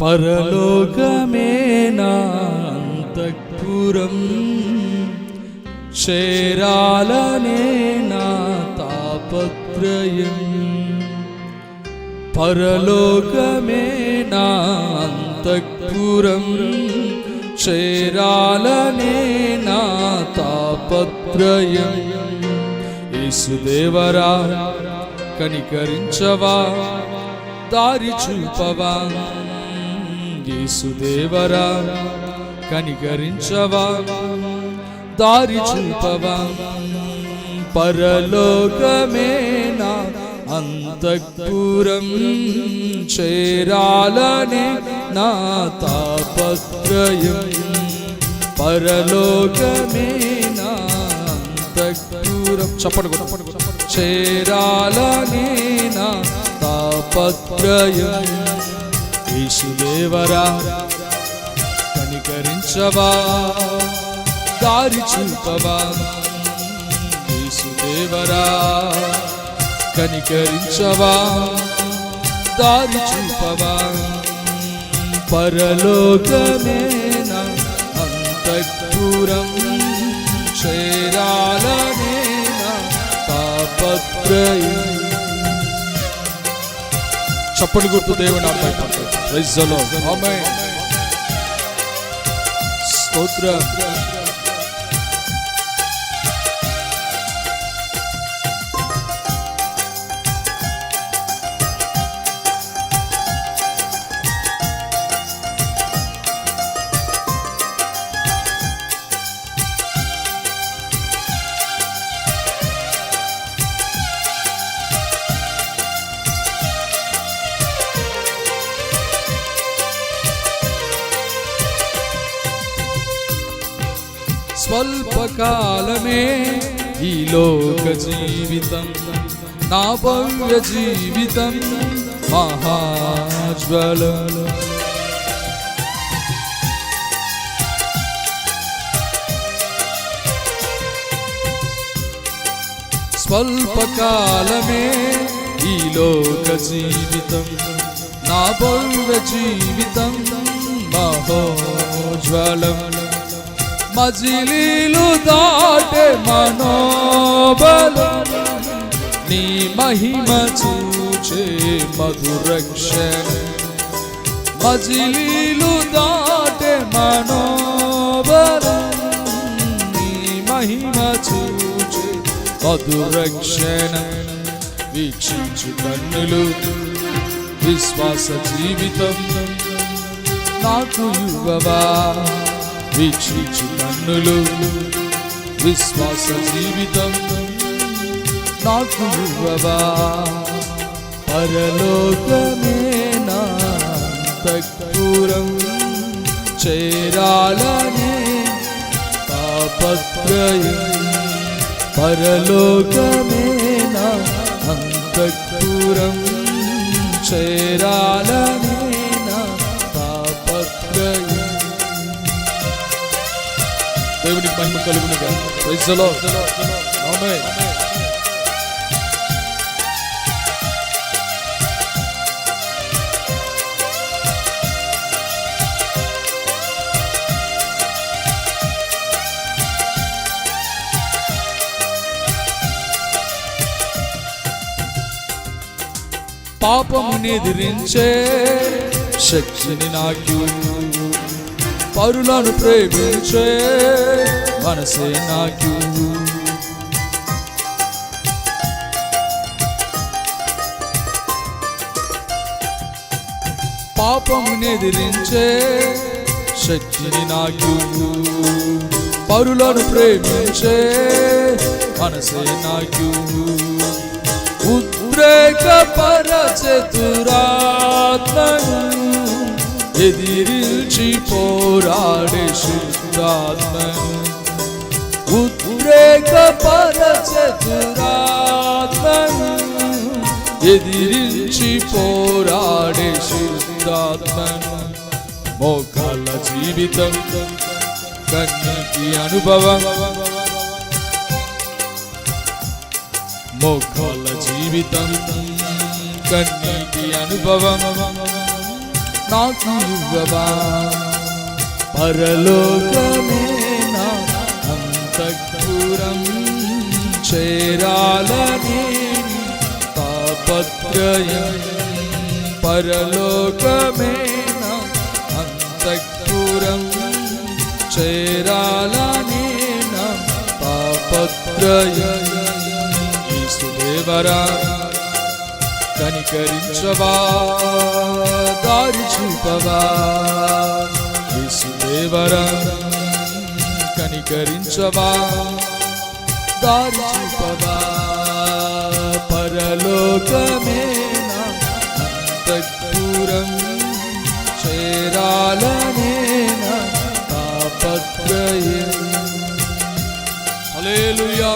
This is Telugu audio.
పరలోకమే నా అంతఃపురం, చేరాలనే నా తాపత్రయం. పరలోకమే నా అంతఃపురం, చేరాలనే నా తాపత్రయం. యేసుదేవరా కనికరించవా, దారి చూపవా. యేసుదేవరా కనికరించవా, దారి చూపవా. పరలోకమే నా అంతఃపురం, చేరాలనే నా తాపత్రయం. పరలోకమే నా అంతఃపురం, చప్పడు చేరాలనే నా తాపత్రయం. యేసుదేవరా కనికరించవా, దారి చూపవా. యేసుదేవరా కనికరించవా, దారి చూపవా. పరలోకమే నా అంతఃపురం, చేరాలనే నా తాపత్రయం. చప్పటి గుర్తు దేవుని అర్థం. Praise the lord. ఆమేన్. స్తోత్రం. స్వల్పకాలమే ఈ లోక జీవితం, నా భవ్య జీవితం మహాజ్వలం. స్వల్పకాలమే ఈ లోక జీవితం, నా భవ్య జీవితం మహోజ్వలం. మజిలీలు దాటే మనోబలం, నీ మహిమ చూచే మధురక్షణ. మజిలీలు దాటే మనోబలం, నీ మహిమ చూచే మధురక్షణ. వీక్షించు కన్నులు విశ్వాస జీవితం నాకు యువవా. వీక్షించు కన్నులు విశ్వాస జీవితం నాకు యువవా. పరలోకమే నా అంతఃపురం, చేరాలనే తాపత్రయం. పరలోకమే నా అంతఃపురం, చేరాలనే నా తాపత్రయం. దేవునికి మహిమ కలుగునుగా. Praise the lord. ఆమేన్. పాపముని ఎదిరించే శక్తిని నాకు, పరులను ప్రేమించే మనసే నాకు. పాపముని ఎదిరించే శక్తిని నాకు, పరులను ప్రేమించే మనసే నాకు. ఉద్రేకపరచే దురాత్మను, ఎదిరించి పోరాడే శుద్ధాత్మను. ఉద్రేకపరచే దురాత్మను, ఎదిరించి పోరాడే శుద్ధాత్మను. మోకాళ్ళ జీవితం కన్నీటి అనుభవం, మోకాళ్ళ జీవితం కన్నీటి అనుభవం. నాకు ఇవ్వవా, పరలోకమే నా అంతఃపురం చేరాలని తాపత్రయం, పరలోకమే నా అంతఃపురం చేరాలని నా తాపత్రయం. యేసుదేవరా కనికరించవా, దారి చూపవా, యేసుదేవరా కనికరించవా, దారి చూపవా, పరలోకమే నా అంతఃపురం చేరాలనే నా తాపత్రయం. హల్లెలూయా.